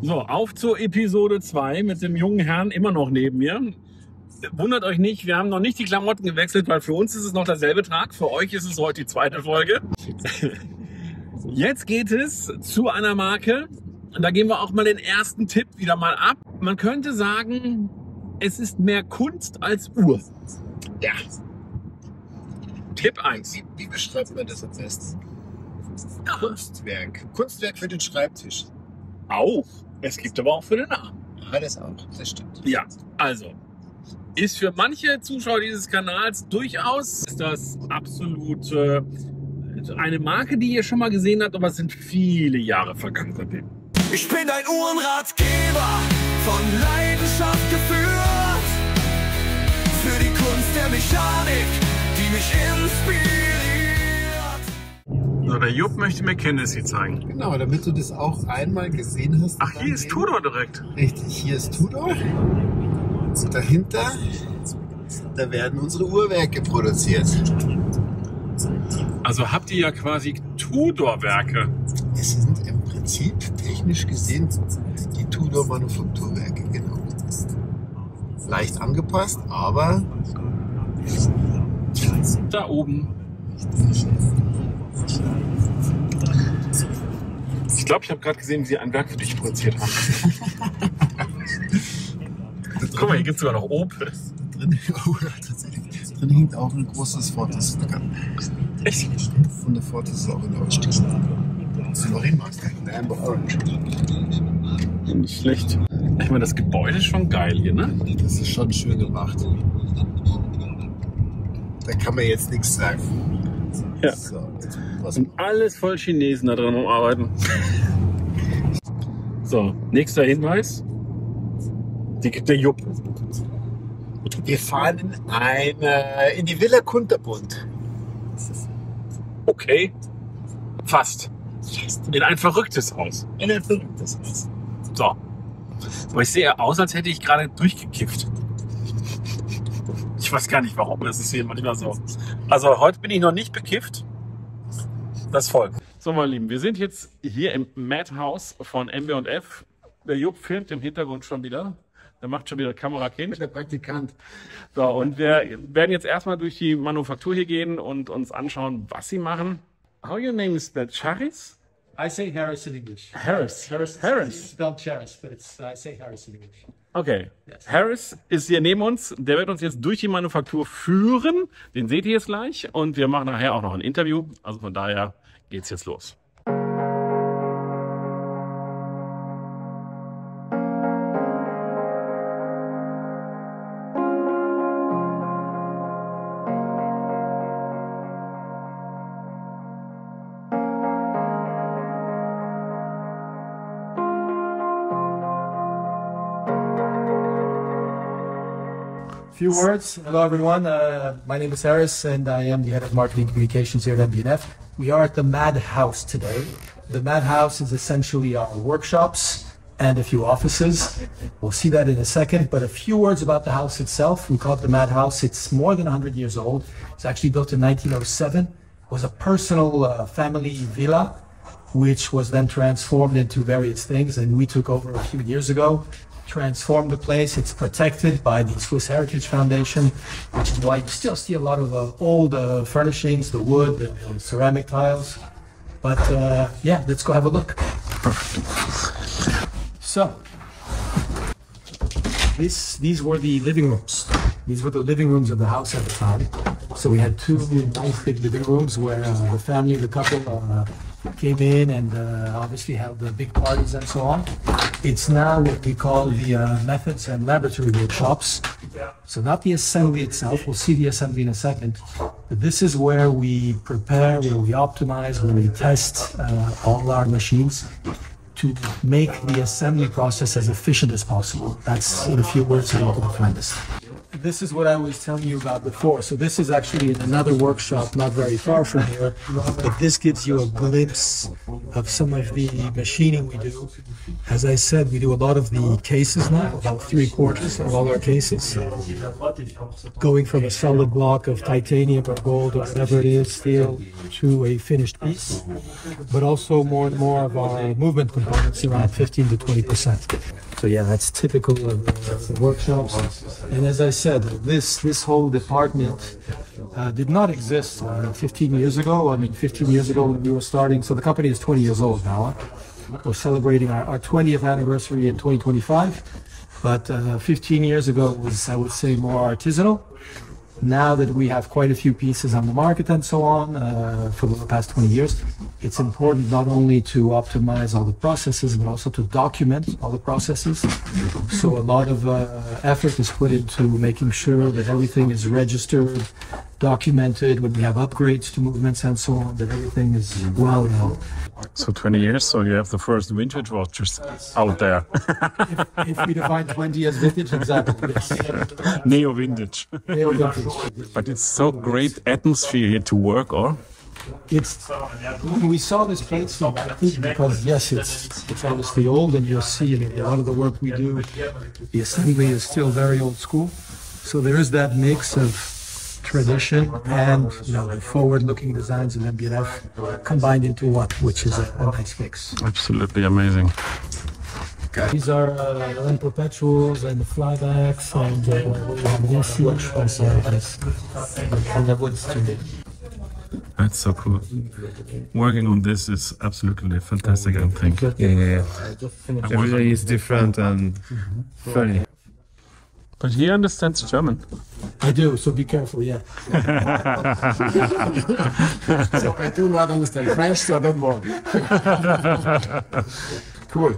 So, auf zur Episode 2 mit dem jungen Herrn immer noch neben mir. Wundert euch nicht, wir haben noch nicht die Klamotten gewechselt, weil für uns ist es noch derselbe Tag. Für euch ist es heute die zweite Folge. Jetzt geht es zu einer Marke. Und da geben wir auch mal den ersten Tipp wieder mal ab. Man könnte sagen, es ist mehr Kunst als Uhr. Ja. Tipp 1. Wie beschreibt man das am besten? Kunstwerk. Kunstwerk für den Schreibtisch. Auch. Es gibt aber auch für den Arm. Ja, das auch. Das stimmt. Ja, also. Ist für manche Zuschauer dieses Kanals durchaus ist das absolut eine Marke, die ihr schon mal gesehen habt, aber es sind viele Jahre vergangen seitdem. Ich bin ein Uhrenratgeber, von Leidenschaft geführt, für die Kunst der Mechanik, die mich inspiriert. So, der Jupp möchte mir Kenntnisse zeigen. Genau, damit du das auch einmal gesehen hast. Ach, hier ist Tudor direkt. Richtig, hier ist Tudor. Und dahinter, da werden unsere Uhrwerke produziert. Also habt ihr ja quasi Tudor-Werke. Es sind im Prinzip technisch gesehen die Tudor Manufakturwerke, genau. Leicht angepasst, aber Da oben. Ich glaube, ich habe gerade gesehen, wie sie ein Werk für dich produziert haben. Guck mal, hier gibt es sogar noch Opel. Drin, oh, tatsächlich. Drin hängt auch ein großes Fortis-Sticker. Echt? Von der Fortis ist auch in der Ausstellung. Florimaster, Amber Orange. Nicht schlecht. Ich meine, das Gebäude ist schon geil hier, ne? Das ist schon schön gemacht. Da kann man jetzt nichts sagen. Ja. So, was Und alles voll Chinesen da drin am Arbeiten. So, nächster Hinweis. Die gibt der Jupp. wir fahren in die Villa Kunterbund. Okay. Fast. In ein verrücktes Haus. In ein verrücktes Haus. So. Aber ich sehe aus, als hätte ich gerade durchgekifft. Ich weiß gar nicht warum. Das ist hier manchmal so. Also heute bin ich noch nicht bekifft. Das Volk. So, meine Lieben, wir sind jetzt hier im Madhouse von MB&F. Der Jupp filmt im Hintergrund schon wieder. Der macht schon wieder Kamerakind. Der Praktikant. So, und wir werden jetzt erstmal durch die Manufaktur hier gehen und uns anschauen, was sie machen. How your name is that? Charis? I say Harris in English. Harris. It's spelled Charis, but I say Harris in English. Okay. Harris ist hier neben uns. Der wird uns jetzt durch die Manufaktur führen. Den seht ihr jetzt gleich. Und wir machen nachher auch noch ein Interview. Also von daher geht's jetzt los. Few words. Hello, everyone. My name is Harris, and I am the head of marketing communications here at MB&F. We are at the Madhouse today. The Madhouse is essentially our workshops and a few offices. We'll see that in a second, but a few words about the house itself. We call it the Madhouse. It's more than 100 years old. It's actually built in 1907. It was a personal family villa, which was then transformed into various things, and we took over a few years ago. Transform the place. It's protected by the Swiss Heritage Foundation, which is why you still see a lot of old furnishings, the wood, the ceramic tiles. But yeah, let's go have a look. So, these were the living rooms. These were the living rooms of the house at the time. So we had two nice big living rooms where the family, the couple came in and obviously held the big parties and so on. It's now what we call the methods and laboratory workshops. So not the assembly itself, we'll see the assembly in a second. But this is where we prepare, where we optimize, where we test all our machines to make the assembly process as efficient as possible. That's in a few words how you can find this. this is what I was telling you about before. So this is actually in another workshop not very far from here, but this gives you a glimpse of some of the machining we do. As I said, we do a lot of the cases now, about 3/4 of all our cases. Going from a solid block of titanium or gold or whatever it is, steel, to a finished piece. But also more and more of our movement components, around 15 to 20%. So yeah, that's typical of the workshops. And as I said, this whole department did not exist 15 years ago. I mean, 15 years ago when we were starting, so the company is 20 years old now. We're celebrating our 20th anniversary in 2025. But 15 years ago was, I would say, more artisanal. Now that we have quite a few pieces on the market and so on for the past 20 years, it's important not only to optimize all the processes, but also to document all the processes. So a lot of effort is put into making sure that everything is registered, documented, when we have upgrades to movements and so on, that everything is well known. So 20 years, so you have the first vintage watches out there. if we define 20 as vintage, exactly, yes. Neo-vintage. Neo-vintage. But it's so great atmosphere here to work, or? It's, we saw this place from because yes, it's obviously old, and you'll see a lot of the work we do, the assembly is still very old school. So there is that mix of tradition and the forward-looking designs of MB&F combined into one, which is a nice mix. Absolutely amazing. These are the perpetuals and the flybacks and this watch also and the woods too. That's so cool. Working on this is absolutely fantastic, I think. Yeah. Every day is different and funny. But he understands German. I do, so be careful, yeah. So I do not understand French, so don't worry. Cool.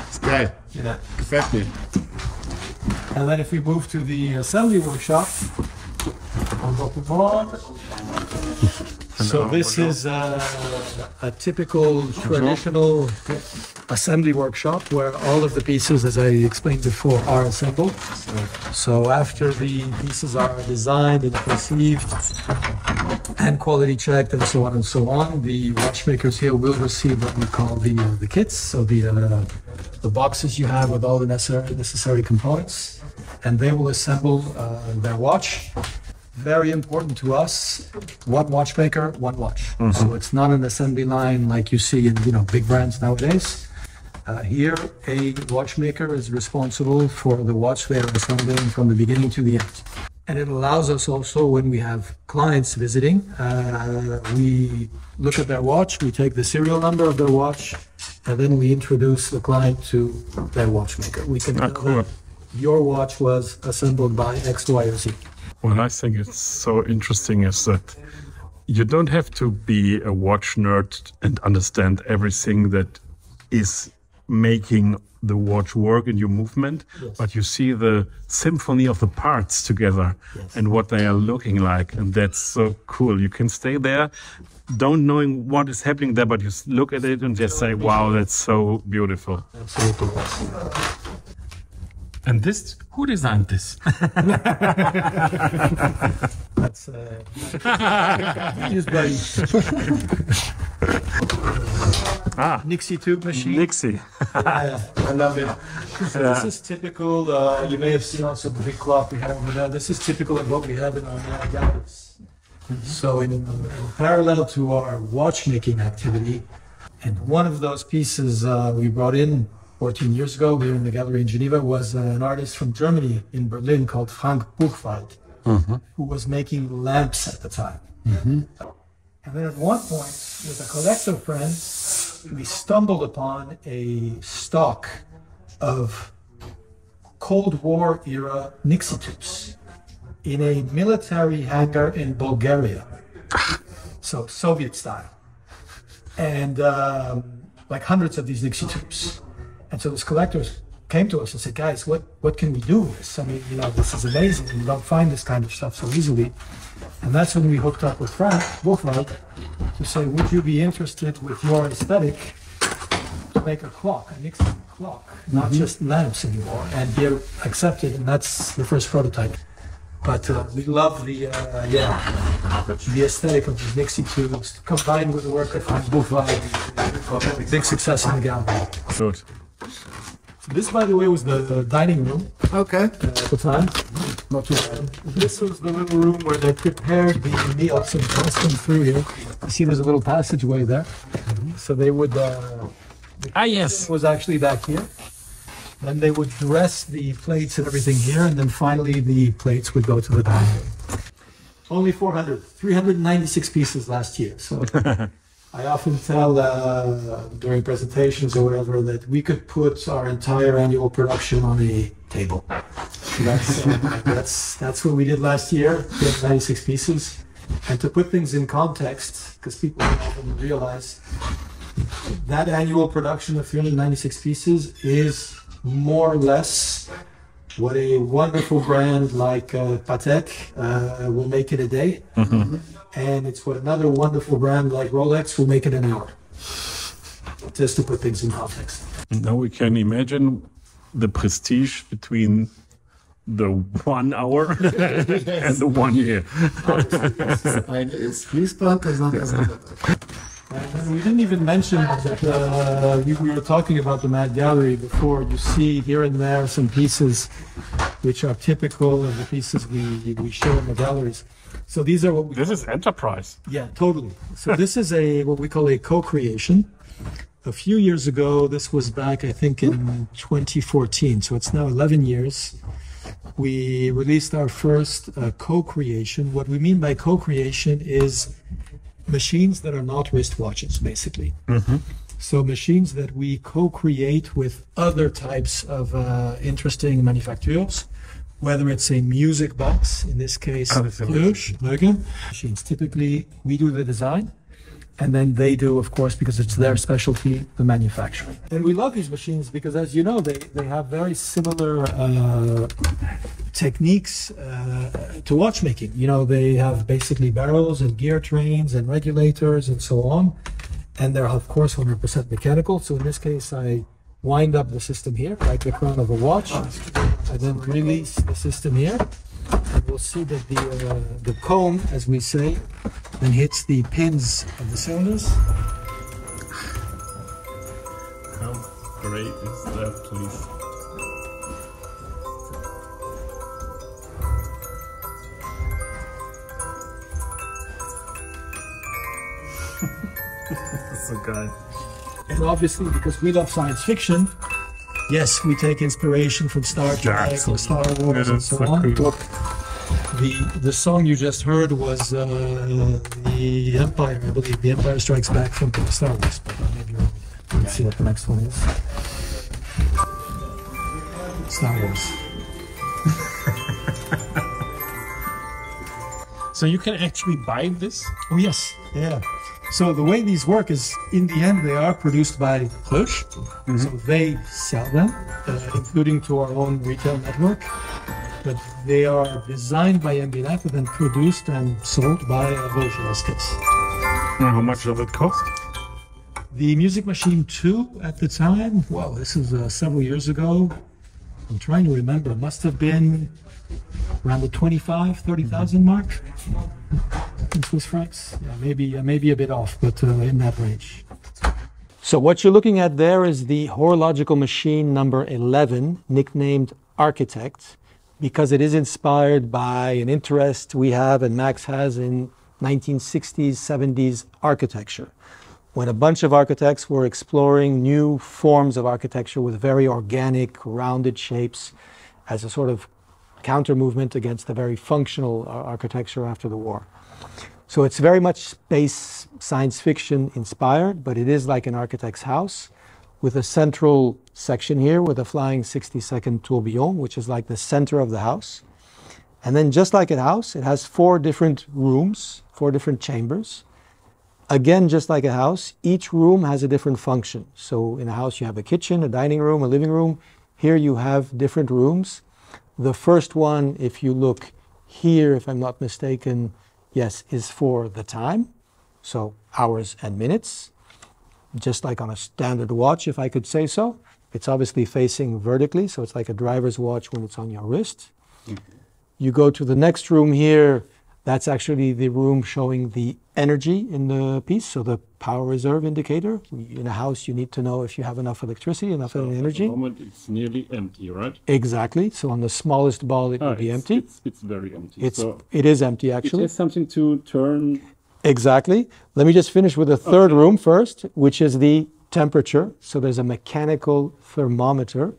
Ist geil. Yeah. Gefällt mir. And then if we move to the assembly workshop, so this is a typical traditional assembly workshop where all of the pieces, as I explained before, are assembled. So after the pieces are designed and conceived and quality checked and so on, the watchmakers here will receive what we call the kits, so the boxes you have with all the necessary components, and they will assemble their watch. Very important to us, one watchmaker, one watch. Mm-hmm. So it's not an assembly line like you see in big brands nowadays. Here, a watchmaker is responsible for the watch they are assembling from the beginning to the end. And it allows us also, when we have clients visiting, we look at their watch, we take the serial number of their watch, and then we introduce the client to their watchmaker. We can tell them, your watch was assembled by X, Y, or Z. What I think is so interesting is that you don't have to be a watch nerd and understand everything that is making the watch work in your movement, yes. But you see the symphony of the parts together, yes. And what they are looking like, and that's so cool. You can stay there, don't knowing what is happening there, but you look at it and just say, wow, that's so beautiful. Absolutely. And this, who designed this? That's used by Nixie tube machine. Nixie. I love it. So this is typical. You may have seen also the big clock we have over there. This is typical of what we have in our galleries. So in parallel to our watchmaking activity, and one of those pieces we brought in 14 years ago here in the gallery in Geneva was an artist from Germany in Berlin called Frank Buchwald, who was making lamps at the time. And then at one point, with a collector friend, we stumbled upon a stock of Cold War era Nixie tubes in a military hangar in Bulgaria. So Soviet style. And like hundreds of these Nixie tubes. And so this collector came to us and said, guys, what can we do with this? I mean, this is amazing. You don't find this kind of stuff so easily. And that's when we hooked up with Frank Buchwald to say, would you be interested with your aesthetic to make a clock, a Nixie clock, not just lamps anymore, and they're accepted, and that's the first prototype. But we love the aesthetic of the Nixie tubes combined with the work of Bouffard, big success in the gallery. Good. So this, by the way, was the dining room. Okay. At the time. Not too bad. This was the little room where they prepared the meal. So passing through here, you see there's a little passageway there. So they would. Yes. Was actually back here. Then they would dress the plates and everything here, and then finally the plates would go to the dining room. Only 396 pieces last year. So I often tell during presentations or whatever that we could put our entire annual production on a table. That's what we did last year, 96 pieces. And to put things in context, because people don't often realize, that annual production of 396 pieces is more or less what a wonderful brand like Patek will make in a day. And it's what another wonderful brand like Rolex will make in an hour. Just to put things in context. Now we can imagine the prestige between the 1 hour and the 1 year. And we didn't even mention that we were talking about the Mad Gallery before. You see here and there some pieces which are typical of the pieces we show in the galleries. So these are what we This is enterprise. Yeah, totally. So this is what we call a co-creation. A few years ago, this was back, I think, in 2014. So it's now 11 years. We released our first co-creation. What we mean by co-creation is machines that are not wristwatches, basically. So machines that we co-create with other types of interesting manufacturers, whether it's a music box, in this case, machines. Typically, we do the design, and then they do, of course, because it's their specialty, the manufacturing. And we love these machines because, as you know, they have very similar techniques to watchmaking. You know, they have basically barrels and gear trains and regulators and so on. And they're, of course, 100% mechanical. So in this case, I wind up the system here, like the crown of a watch. I then release the system here. And we'll see that the comb, as we say, then hits the pins of the cylinders. How great is that, please? So good. And obviously, because we love science fiction, yes, we take inspiration from Star Trek or Star Wars and so on. Cool. The song you just heard was the Empire, I believe, The Empire Strikes Back from Star Wars. But maybe you're wrong. Let's see what the next one is. Star Wars. So you can actually buy this? Oh yes, yeah. So the way these work is, in the end, they are produced by Rush. So they sell them, including to our own retail network. But they are designed by MB&F and then produced and sold by Rush in this case. Now, how much does it cost? The Music Machine 2 at the time, well, this is several years ago. I'm trying to remember, it must have been around the 30,000 mark in Swiss francs. Yeah, maybe a bit off, but in that range. So what you're looking at there is the horological machine number 11, nicknamed Architect, because it is inspired by an interest we have and Max has in 1960s, 70s architecture, when a bunch of architects were exploring new forms of architecture with very organic, rounded shapes as a sort of counter movement against the very functional architecture after the war. So it's very much space science fiction inspired, but it is like an architect's house with a central section here with a flying 60-second tourbillon, which is like the center of the house. And then just like a house, it has 4 different rooms, 4 different chambers. Again, just like a house, each room has a different function. So in a house, you have a kitchen, a dining room, a living room. Here you have different rooms. The first one, if you look here, if I'm not mistaken, yes, is for the time. So hours and minutes, just like on a standard watch, if I could say so. It's obviously facing vertically, so it's like a driver's watch when it's on your wrist. You go to the next room here, that's actually the room showing the energy in the piece, so the power reserve indicator. In a house, you need to know if you have enough electricity, enough energy. At the moment, it's nearly empty, right? Exactly. So on the smallest ball, it will be empty. It's very empty. It is empty, actually. It has something to turn. Exactly. Let me just finish with the third room first, which is the temperature. So there's a mechanical thermometer,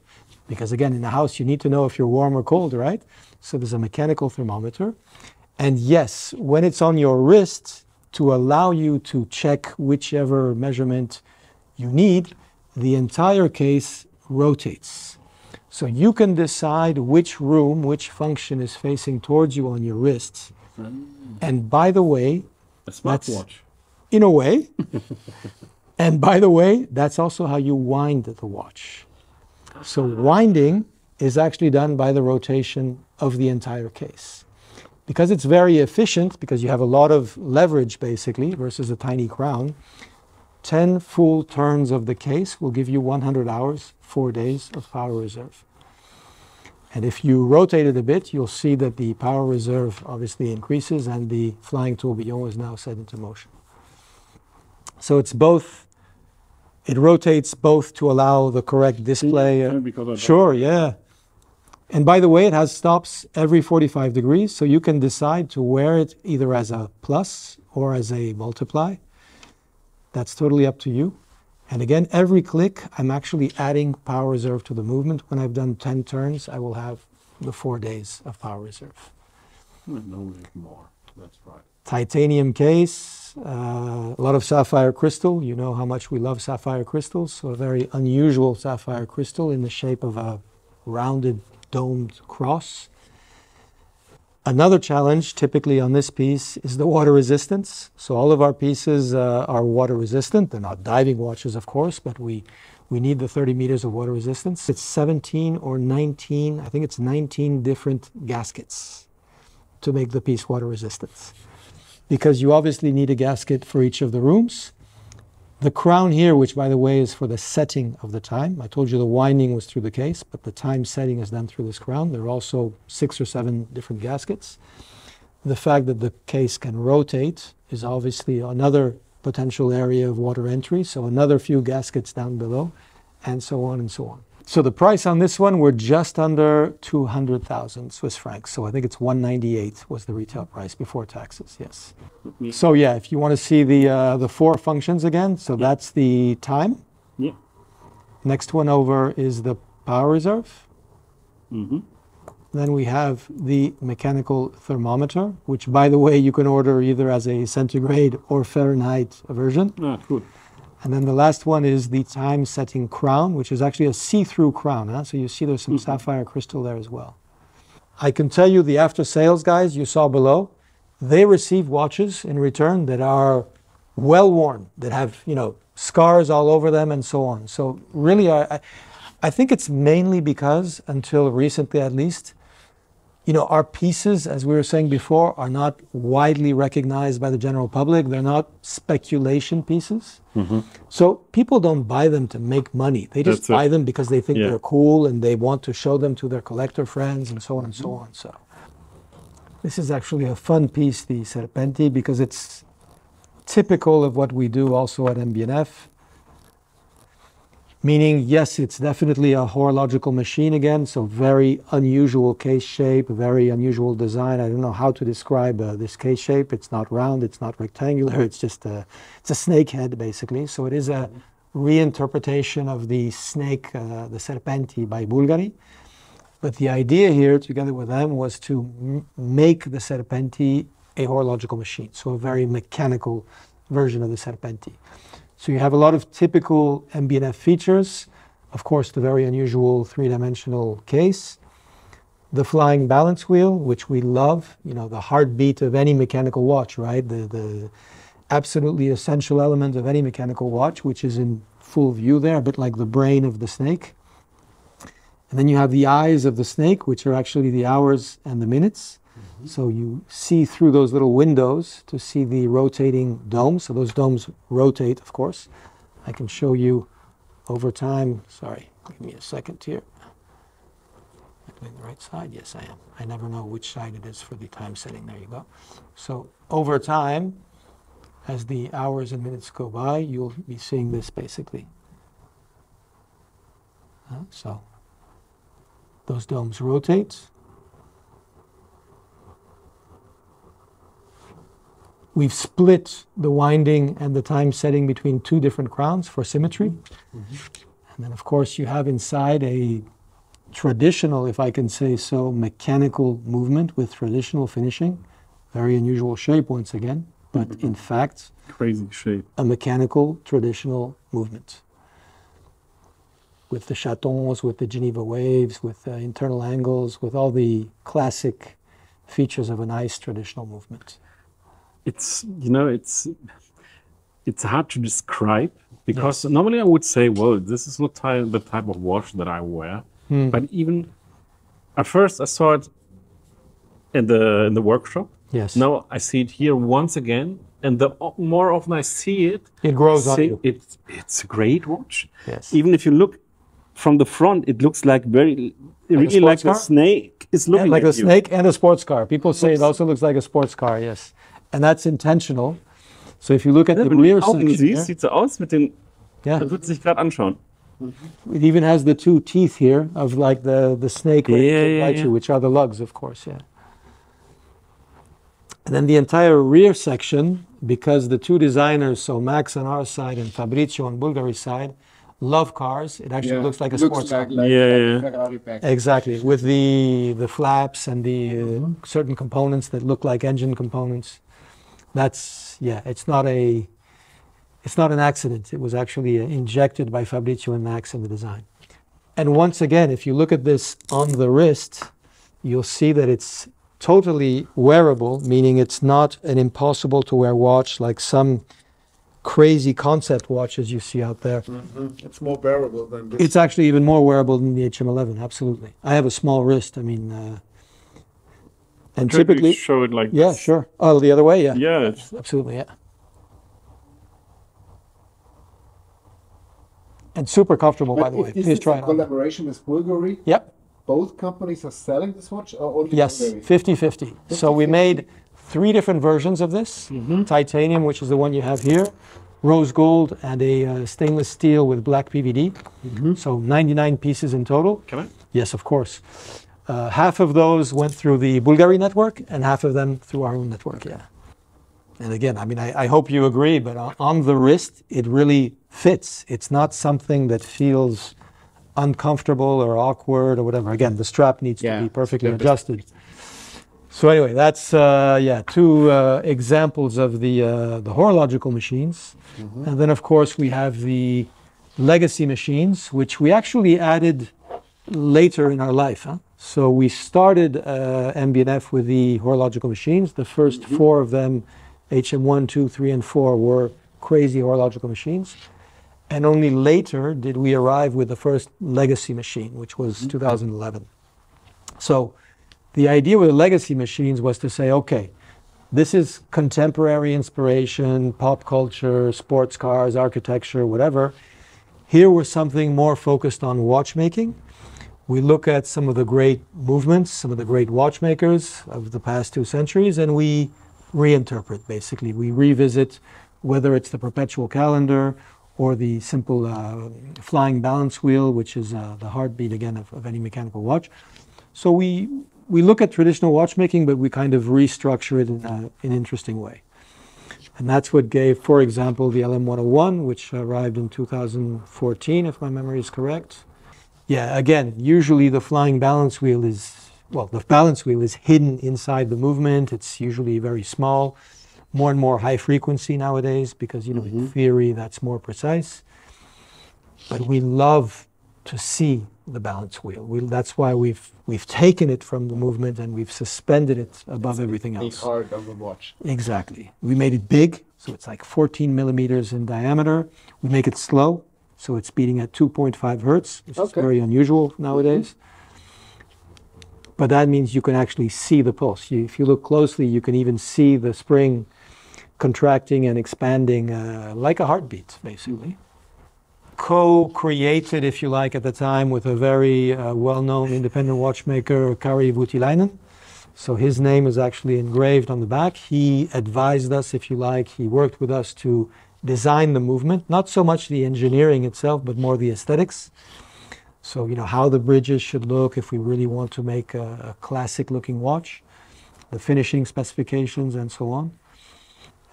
because again, in a house, you need to know if you're warm or cold, right? So there's a mechanical thermometer. And yes, when it's on your wrist, to allow you to check whichever measurement you need, the entire case rotates. So you can decide which room, which function is facing towards you on your wrist. And by the way, a smartwatch. In a way. And by the way, that's also how you wind the watch. So winding is actually done by the rotation of the entire case. Because it's very efficient, because you have a lot of leverage basically versus a tiny crown, 10 full turns of the case will give you 100 hours, 4 days of power reserve. And if you rotate it a bit, you'll see that the power reserve obviously increases and the flying tourbillon is now set into motion. So it's both, it rotates both to allow the correct display. Sure, yeah. And by the way, it has stops every 45 degrees, so you can decide to wear it either as a plus or as a multiply. That's totally up to you. And again, every click, I'm actually adding power reserve to the movement. When I've done 10 turns, I will have the 4 days of power reserve. No more, that's right. Titanium case, a lot of sapphire crystal. You know how much we love sapphire crystals, so a very unusual sapphire crystal in the shape of a rounded domed cross. Another challenge typically on this piece is the water resistance. So all of our pieces are water resistant. They're not diving watches, of course, but we need the 30 meters of water resistance. It's 17 or 19, I think it's 19 different gaskets to make the piece water resistant. Because you obviously need a gasket for each of the rooms. The crown here, which by the way is for the setting of the time. I told you the winding was through the case, but the time setting is done through this crown. There are also 6 or 7 different gaskets. The fact that the case can rotate is obviously another potential area of water entry, so another few gaskets down below, and so on and so on. So the price on this one, we're just under 200,000 Swiss francs. So I think it's 198 was the retail price before taxes, yes. So yeah, if you want to see the 4 functions again, so that's the time. Yeah. Next one over is the power reserve. Mm-hmm. Then we have the mechanical thermometer, which by the way, you can order either as a centigrade or Fahrenheit version. Ah, cool. And then the last one is the time setting crown, which is actually a see-through crown. Huh? So you see there's some sapphire crystal there as well. I can tell you the after sales guys you saw below, they receive watches in return that are well worn, that have, you know, scars all over them and so on. So really, I think it's mainly because, until recently at least, you know, our pieces, as we were saying before, are not widely recognized by the general public. They're not speculation pieces. Mm-hmm. So people don't buy them to make money. They just buy them because they think they're cool and they want to show them to their collector friends and so on and so on. So this is actually a fun piece, the Serpenti, because it's typical of what we do also at MB&F. Meaning, yes, it's definitely a horological machine again, so very unusual case shape, very unusual design. I don't know how to describe this case shape. It's not round, it's not rectangular, it's just it's a snake head, basically. So it is a reinterpretation of the snake, the Serpenti by Bulgari. But the idea here, together with them, was to make the Serpenti a horological machine, so a very mechanical version of the Serpenti. So you have a lot of typical MB&F features. Of course, the very unusual 3-dimensional case. The flying balance wheel, which we love. You know, the heartbeat of any mechanical watch, right? The absolutely essential element of any mechanical watch, which is in full view there, a bit like the brain of the snake. And then you have the eyes of the snake, which are actually the hours and the minutes. So you see through those little windows to see the rotating domes. So those domes rotate, of course. I can show you over time, sorry, give me a second here. Am I doing the right side? Yes, I am. I never know which side it is for the time setting. There you go. So over time, as the hours and minutes go by, you'll be seeing this basically. So those domes rotate. We've split the winding and the time setting between two different crowns for symmetry. And then, of course, you have inside a traditional, if I can say so, mechanical movement with traditional finishing. Very unusual shape, once again, but in fact, Crazy shape. a mechanical traditional movement. With the chatons, with the Geneva waves, with internal angles, with all the classic features of a nice traditional movement. It's, you know, it's hard to describe because normally I would say, well, this is not the type of watch that I wear. But even at first I saw it in the workshop. Yes. Now I see it here once again, and the more often I see it, It grows on you. It's a great watch. Yes. Even if you look from the front, it looks like really like sports a car? snake is looking Like at a you. snake and a sports car. People say it also looks like a sports car, yes. And that's intentional. So if you look at the rear section here, Sieht so aus mit den, yeah, das wird sich gerade anschauen. it even has the two teeth here of like the snake ready to bite you, which are the lugs, of course, yeah. And then the entire rear section, because the two designers, so Max on our side and Fabrizio on Bulgari's side, love cars. It actually looks like a sports car. like Yeah. Ferrari pack. Exactly, with the flaps and the certain components that look like engine components. That's, yeah, it's not an accident. It was actually injected by Fabrizio and Max in the design. And once again, if you look at this on the wrist, you'll see that it's totally wearable, meaning it's not an impossible to wear watch like some crazy concept watches you see out there. It's more bearable than this. It's actually even more wearable than the HM11, absolutely. I have a small wrist, I mean, and typically, show it like yeah, this. sure. Oh, the other way, yeah. Yeah, it's, Absolutely, yeah. And super comfortable, by the way. Is Please this try a it on. collaboration with Bulgari? Yep. Both companies are selling this watch or only Yes, Bulgari? 50-50. So we made 3 different versions of this. Titanium, which is the one you have here, rose gold, and a stainless steel with black PVD. So 99 pieces in total. can I? Yes, of course. Half of those went through the Bulgari network and half of them through our own network, yeah. And again, I mean, I hope you agree, but on the wrist, it really fits. It's not something that feels uncomfortable or awkward or whatever. Again, the strap needs to be perfectly adjusted. So anyway, that's, 2 examples of the horological machines. And then, of course, we have the legacy machines, which we actually added later in our life. So we started MB&F with the horological machines. The first 4 of them, HM1, 2, 3, and 4, were crazy horological machines. And only later did we arrive with the first legacy machine, which was 2011. So the idea with the legacy machines was to say, okay, this is contemporary inspiration, pop culture, sports cars, architecture, whatever. Here was something more focused on watchmaking. We look at some of the great movements, some of the great watchmakers of the past 2 centuries, and we reinterpret, basically. We revisit whether it's the perpetual calendar or the simple flying balance wheel, which is the heartbeat, again, of any mechanical watch. So we look at traditional watchmaking, but we kind of restructure it in an interesting way. And that's what gave, for example, the LM101, which arrived in 2014, if my memory is correct. Yeah, again, usually the flying balance wheel is, well, the balance wheel is hidden inside the movement. It's usually very small, more and more high frequency nowadays because, you know, in theory, that's more precise. But we love to see the balance wheel. That's why we've taken it from the movement and we've suspended it above everything else. The heart of the watch. Exactly. We made it big, so it's like 14 millimeters in diameter. We make it slow, so it's beating at 2.5 hertz, which is very unusual nowadays. But that means you can actually see the pulse. If you look closely, you can even see the spring contracting and expanding like a heartbeat, basically. co-created, if you like, at the time with a very well-known independent watchmaker, Kari Voutilainen. So his name is actually engraved on the back. He advised us, if you like, he worked with us to design the movement, not so much the engineering itself, but more the aesthetics. So, you know, how the bridges should look if we really want to make a classic-looking watch, the finishing specifications and so on.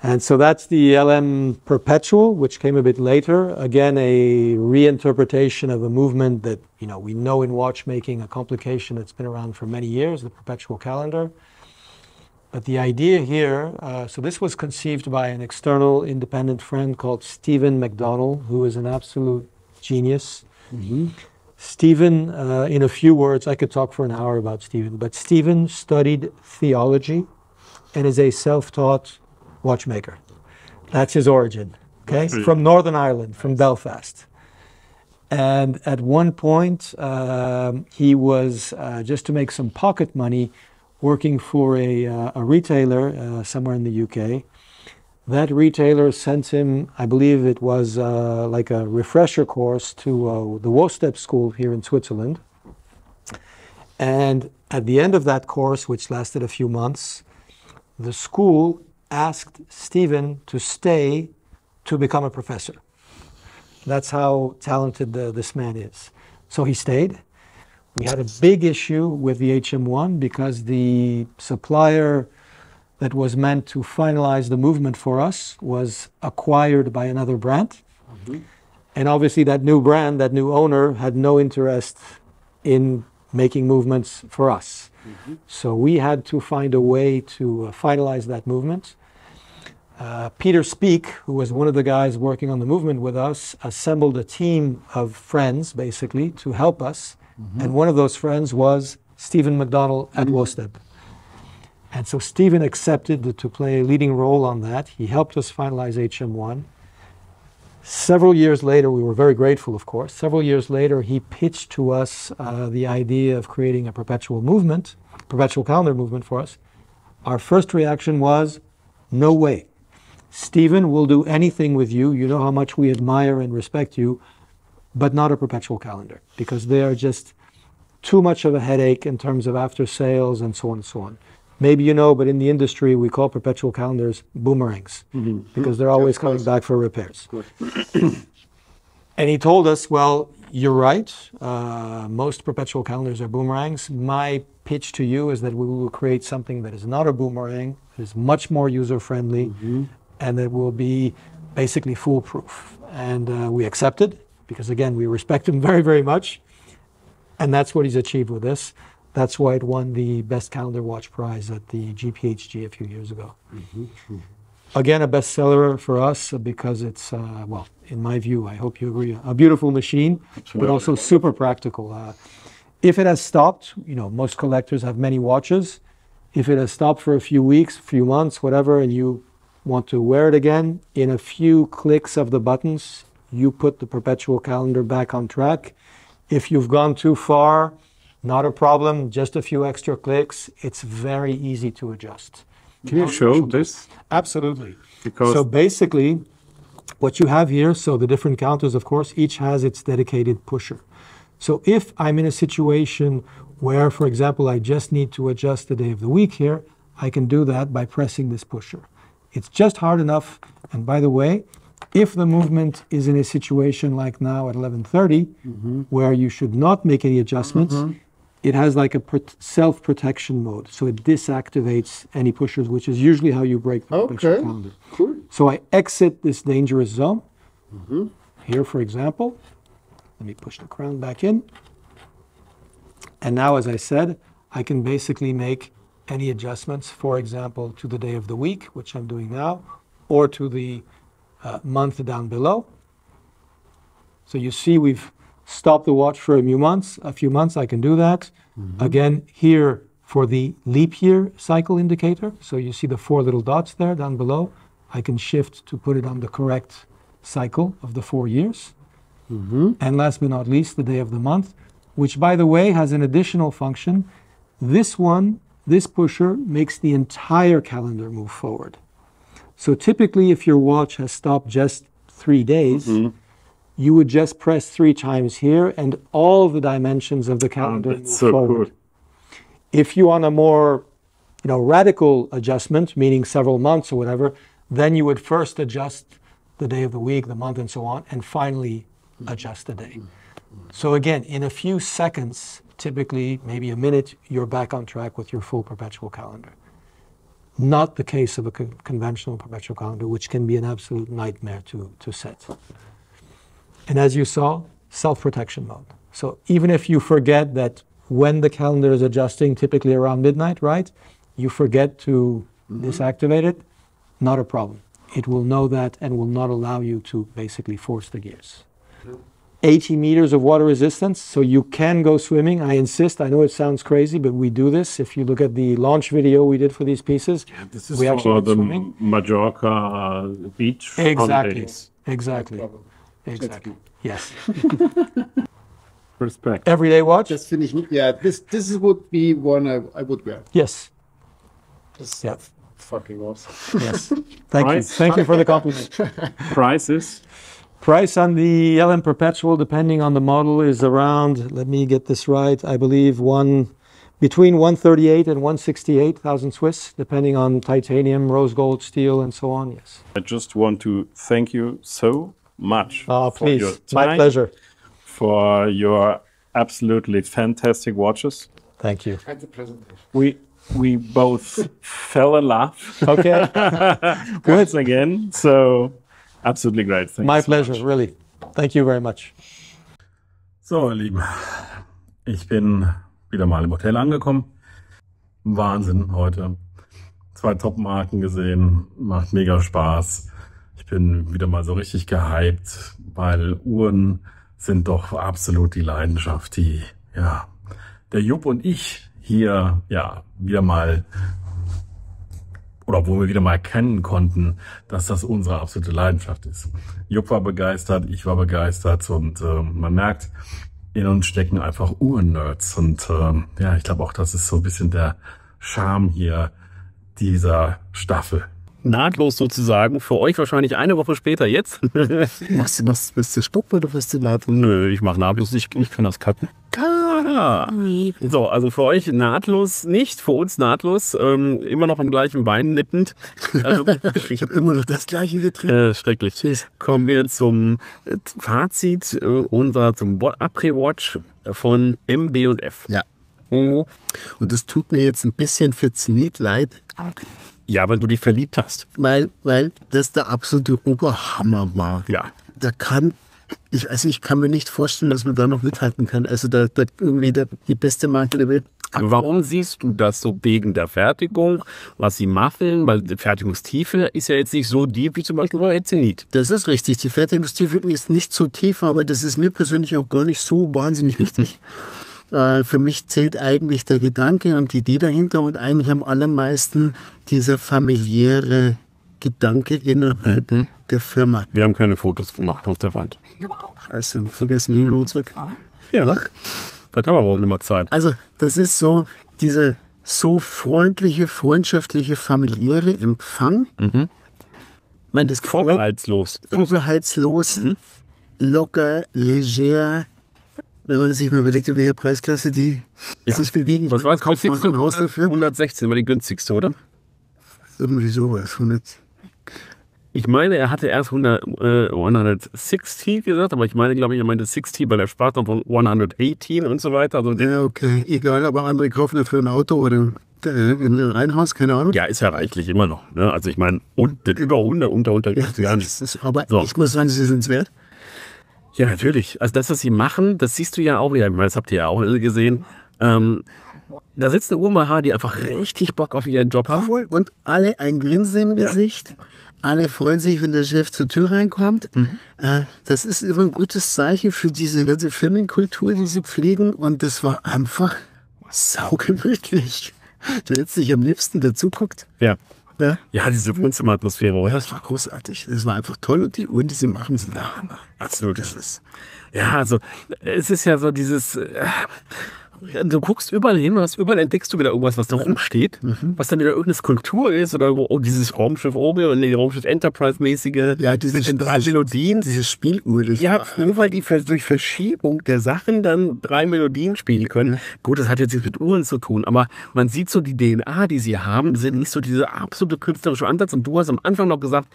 And so that's the LM Perpetual, which came a bit later. Again, a reinterpretation of a movement that, you know, we know in watchmaking, a complication that's been around for many years, the perpetual calendar. But the idea here, so this was conceived by an external independent friend called Stephen McDonnell, who is an absolute genius. Stephen, in a few words, I could talk for an hour about Stephen, but Stephen studied theology and is a self-taught watchmaker. That's his origin, okay? From Northern Ireland, from Belfast. And at one point, he was, just to make some pocket money, working for a retailer somewhere in the UK. That retailer sent him, I believe it was like a refresher course to the WOSTEP school here in Switzerland. And at the end of that course, which lasted a few months, the school asked Stephen to stay to become a professor. That's how talented this man is. So he stayed. We had a big issue with the HM1 because the supplier that was meant to finalize the movement for us was acquired by another brand. And obviously that new brand, that new owner, had no interest in making movements for us. So we had to find a way to finalize that movement. Peter Speak, who was one of the guys working on the movement with us, assembled a team of friends, basically, to help us. And one of those friends was Stephen McDonnell at WOSTEP. And so Stephen accepted to play a leading role on that. He helped us finalize HM1. Several years later, we were very grateful, of course. Several years later, he pitched to us the idea of creating a perpetual movement, perpetual calendar movement for us. Our first reaction was, no way. Stephen will do anything with you. You know how much we admire and respect you, but not a perpetual calendar, because they are just too much of a headache in terms of after sales and so on and so on. Maybe you know, but in the industry, we call perpetual calendars boomerangs because they're always coming back for repairs. And he told us, well, you're right. Most perpetual calendars are boomerangs. My pitch to you is that we will create something that is not a boomerang, that is much more user-friendly, and that will be basically foolproof. And we accepted because, again, we respect him very, very much. And that's what he's achieved with this. That's why it won the Best Calendar Watch Prize at the GPHG a few years ago. Again, a bestseller for us because it's, well, in my view, I hope you agree, a beautiful machine, but also super practical. If it has stopped, you know, most collectors have many watches. If it has stopped for a few weeks, few months, whatever, and you want to wear it again, in a few clicks of the buttons, you put the perpetual calendar back on track. If you've gone too far, not a problem, just a few extra clicks. It's very easy to adjust. Can you show this? Absolutely. Because so basically, what you have here, so the different counters, of course, each has its dedicated pusher. So if I'm in a situation where, for example, I just need to adjust the day of the week here, I can do that by pressing this pusher. It's just hard enough. And by the way, if the movement is in a situation like now at 11:30, where you should not make any adjustments, it has like a self-protection mode. So it disactivates any pushers, which is usually how you break the perpetual calendar. Cool. So I exit this dangerous zone. Here, for example, let me push the crown back in. And now, as I said, I can basically make any adjustments, for example, to the day of the week, which I'm doing now, or to the month down below. So you see we've stopped the watch for a few months, I can do that. Again, here for the leap year cycle indicator, so you see the 4 little dots there down below, I can shift to put it on the correct cycle of the 4 years. And last but not least, the day of the month, which by the way has an additional function. This one, this pusher makes the entire calendar move forward. So typically if your watch has stopped just 3 days, you would just press 3 times here and all the dimensions of the calendar move forward. Cool. If you want a more radical adjustment, meaning several months or whatever, then you would first adjust the day of the week, the month, and so on, and finally adjust the day. So again, in a few seconds, typically maybe a minute, you're back on track with your full perpetual calendar. Not the case of a conventional perpetual calendar, which can be an absolute nightmare to set. And as you saw, self-protection mode. So even if you forget that when the calendar is adjusting, typically around midnight, right? You forget to deactivate it, not a problem. It will know that and will not allow you to basically force the gears. 80 meters of water resistance, so you can go swimming. I insist, I know it sounds crazy, but we do this. If you look at the launch video we did for these pieces, This is we actually for went the swimming. Majorca beach. Exactly, holidays. exactly, yes. Respect. Everyday watch? Das finde ich, yeah, this would be one I would wear. Yes. Yeah. Fucking awesome. Yes. Thank you. Price? Thank you for the compliment. Prices. Price on the LM Perpetual, depending on the model, is around, let me get this right, I believe between 138 and 168,000 Swiss, depending on titanium, rose gold, steel, and so on, yes. I just want to thank you so much Oh, for your please, my time, pleasure. for your absolutely fantastic watches. Thank you. And the presentation. We both fell in love Okay, once again, so absolutely great. Thank my you so pleasure, much. really. Thank you very much. So, ihr Lieben, ich bin wieder mal im Hotel angekommen. Wahnsinn heute. 2 Top-Marken gesehen, macht mega Spaß. Ich bin wieder mal so richtig gehypt, weil Uhren sind doch absolut die Leidenschaft, die, ja, der Jupp und ich hier, ja, wieder mal, oder wo wir wieder mal erkennen konnten, dass das unsere absolute Leidenschaft ist. Jupp war begeistert, ich war begeistert und man merkt, in uns stecken einfach Uhren-Nerds und ja, ich glaube auch, das ist so ein bisschen der Charme hier dieser Staffel. Nahtlos sozusagen, für euch wahrscheinlich eine Woche später jetzt. Machst du das, bist du Stopp oder bist du nahtlos? Nö, ich mache nahtlos, ich kann das cutten. So, also für euch nahtlos nicht, für uns nahtlos, immer noch am gleichen Bein nippend. Also, Ich habe immer noch das gleiche getrunken. schrecklich. Kommen wir zum Fazit zum Après-Watch von MB&F. Ja. Und das tut mir jetzt ein bisschen für Zenit leid, Ja, weil du dich verliebt hast. weil das der absolute Oberhammer war. Ja. Ich kann mir nicht vorstellen, dass man da noch mithalten kann. Also da irgendwie die beste Marke der Welt. Warum siehst du das so wegen der Fertigung, was sie machen? Weil die Fertigungstiefe ist ja jetzt nicht so tief wie zum Beispiel bei Zenit. Das ist richtig. Die Fertigungstiefe ist nicht so tief, aber das ist mir persönlich auch gar nicht so wahnsinnig wichtig. Für mich zählt eigentlich der Gedanke und die Idee dahinter und eigentlich am allermeisten dieser familiäre Gedanke innerhalb der Firma. Wir haben keine Fotos gemacht auf der Wand. Also vergessen wir nur zurück. Ja, das haben wir auch nicht mehr Zeit. Also das ist so diese so freundliche, freundschaftliche, familiäre Empfang. Ich meine, das Vorbehaltslos. vorbehaltslos, locker, leger. Wenn man sich mal überlegt, in welcher Preisklasse die sich bewegen. Was war das? Kommt man von Haus dafür? 116 war die günstigste, oder? Irgendwie sowas. 100. Ich meine, er hatte erst 160 gesagt, aber ich meine, glaube ich, er meinte 60, weil er sprach dann von 118 und so weiter. Also, Ja, okay. Egal, aber andere kaufen dafür ein Auto oder ein Reihenhaus, keine Ahnung. ja, ist ja reichlich immer noch. Ne? Also ich meine, über 100, unter gar nicht. Das ist, aber So. ich muss sagen, sie sind es wert. Ja, natürlich. Also das, was sie machen, das siehst du ja auch wieder. Ich meine, das habt ihr ja auch gesehen. Da sitzt eine Uhrmacher, die einfach richtig Bock auf ihren Job haben. Und alle ein Grinsen im Gesicht. Alle freuen sich, wenn der Chef zur Tür reinkommt. Das ist immer ein gutes Zeichen für diese ganze Firmenkultur, die sie pflegen. Und das war einfach saugemütlich. Du hättest dich am liebsten dazu guckt. Ja. Ja. Ja, diese Wohnzimmeratmosphäre. Oder? Das war großartig. Das war einfach toll. Und die Uhren, die sie machen, sind absolut. Das ist Ja, also es ist ja so dieses du guckst überall hin, überall entdeckst du wieder irgendwas, was da rumsteht, was dann wieder irgendeine Skulptur ist oder dieses Raumschiff-Uhren und die Raumschiff-Enterprise-mäßige. Ja, diese 3 Melodien, dieses Spieluhr. Ja, nur weil die durch Verschiebung der Sachen dann 3 Melodien spielen können. Gut, das hat jetzt nichts mit Uhren zu tun, aber man sieht so die DNA, die sie haben, sind nicht so dieser absolute künstlerische Ansatz. Und du hast am Anfang noch gesagt,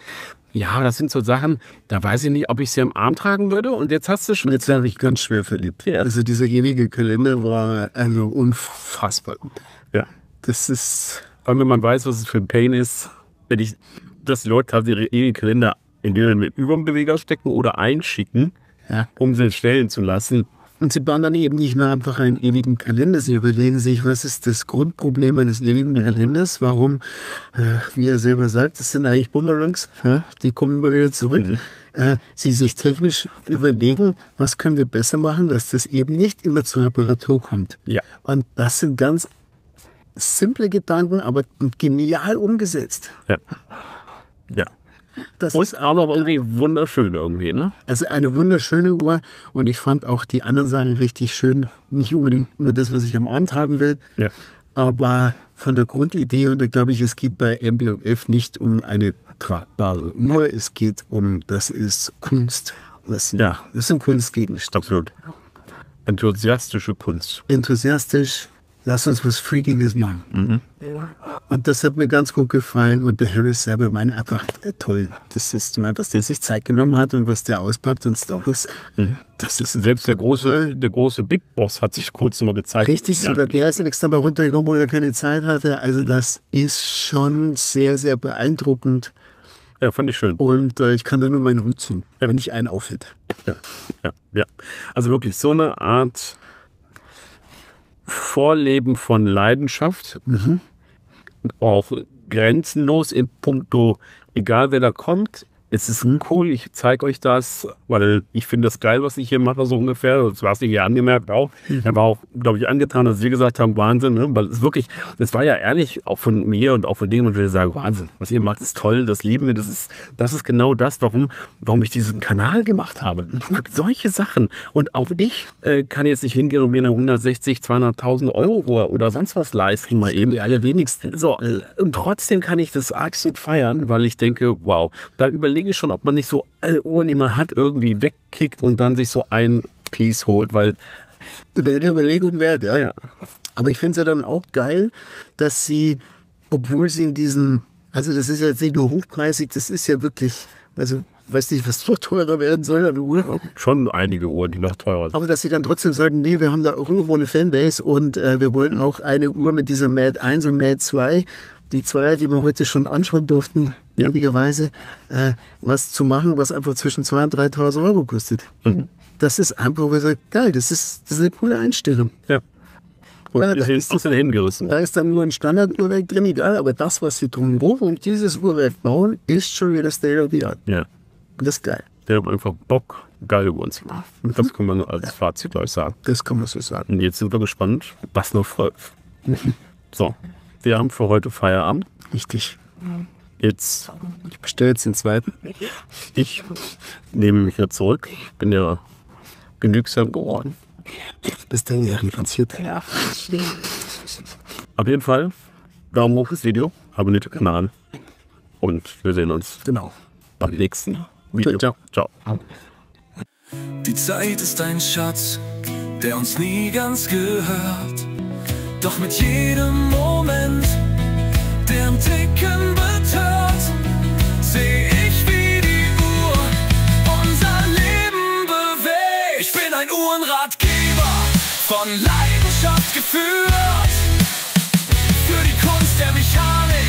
ja, das sind so Sachen, da weiß ich nicht, ob ich sie am Arm tragen würde. Und jetzt hast du schon. Jetzt habe ich ganz schwer verliebt. Ja. Also dieser ewige Kalender war also unfassbar gut. Ja. Das ist. Vor allem, wenn man weiß, was es für ein Pain ist, dass die Leute haben ihre ewigen Kalender in denen mit über den Beweger stecken oder einschicken, um sie stellen zu lassen. Und sie bauen dann eben nicht nur einfach einen ewigen Kalender, sie überlegen sich, was ist das Grundproblem eines ewigen Kalenders, warum, wie er selber sagt, das sind eigentlich Bumerangs, die kommen immer wieder zurück. Sie sich technisch überlegen, was können wir besser machen, dass das eben nicht immer zur Reparatur kommt. Ja. Und das sind ganz simple Gedanken, aber genial umgesetzt. Ja. Ja. Das ist aber irgendwie wunderschön irgendwie, ne? Also eine wunderschöne Uhr und ich fand auch die anderen Sachen richtig schön. Nicht unbedingt nur das, was ich am Abend haben will, aber von der Grundidee, und da glaube ich, es geht bei MB&F nicht um eine tragbare Uhr, es geht um, das ist Kunst. Das sind Kunstgegenstände. Absolut. Enthusiastische Kunst. Enthusiastisch. Lass uns was Freakiges machen. Und das hat mir ganz gut gefallen. Und der Harris selber meinte einfach, toll. Das ist, was der sich Zeit genommen hat und was der auspackt und Stories. Das ist selbst der große Big Boss hat sich kurz mal gezeigt. Richtig, oder der ist extra mal runtergekommen, wo er keine Zeit hatte. Also das ist schon sehr, sehr beeindruckend. Ja, fand ich schön. Und ich kann da nur meinen Hut ziehen, wenn ich einen aufhält. Ja. Also wirklich so eine Art Vorleben von Leidenschaft, auch grenzenlos in puncto, egal wer da kommt, es ist cool, ich zeige euch das, weil ich finde das geil, was ich hier mache, so ungefähr. Das war es hier angemerkt auch. Er war auch, glaube ich, angetan, dass wir gesagt haben, Wahnsinn, ne? Weil es wirklich, das war ja ehrlich, auch von mir und auch von denen, und wir sagen, Wahnsinn, was ihr macht, ist toll, das lieben wir, das ist genau das, warum ich diesen Kanal gemacht habe. Solche Sachen. Und auch ich kann jetzt nicht hingehen und mir eine 160, 200.000 Euro oder sonst was leisten, mal eben, die allerwenigsten. So, und trotzdem kann ich das absolut feiern, weil ich denke, wow, da überlege ich schon, ob man nicht so alle Uhren, die man hat, irgendwie wegkickt und dann sich so ein Piece holt, weil der Überlegung wert, ja. Aber ich finde es ja dann auch geil, dass sie, obwohl sie in diesen, also das ist ja jetzt nicht nur hochpreisig, das ist ja wirklich, also weiß nicht, was noch teurer werden soll, eine Uhr. Schon einige Uhren, die noch teurer sind. Aber dass sie dann trotzdem sagen, nee, wir haben da auch irgendwo eine Fanbase und wir wollen auch eine Uhr mit dieser MAD 1 und MAD 2, die zwei, die wir heute schon anschauen durften, ehrlicherweise, was zu machen, was einfach zwischen 2.000 und 3.000 Euro kostet. Das ist einfach, geil, das ist eine coole Einstellung. Ja. Und da ist das hingerissen. Da ist dann nur ein Standarduhrwerk drin, egal, aber das, was sie drumherum und dieses Uhrwerk bauen, ist schon wieder State of the Art. Ja. Das ist geil. Der hat einfach Bock, geil über uns. Das kann man als Fazit gleich sagen. Das kann man so sagen. Und jetzt sind wir gespannt, was noch folgt. So, wir haben für heute Feierabend. Richtig. Ich bestelle jetzt den zweiten. Ich nehme mich ja zurück. Ich bin ja genügsam geworden. Bis dann ja referenziert. Ja. Auf jeden Fall, Daumen hoch fürs Video, abonniert den Kanal und wir sehen uns beim nächsten Video. Ciao. Die Zeit ist ein Schatz, der uns nie ganz gehört. Doch mit jedem Moment, der im Ticken betört, seh ich, wie die Uhr unser Leben bewegt. Ich bin ein Uhrenratgeber, von Leidenschaft geführt, für die Kunst der Mechanik.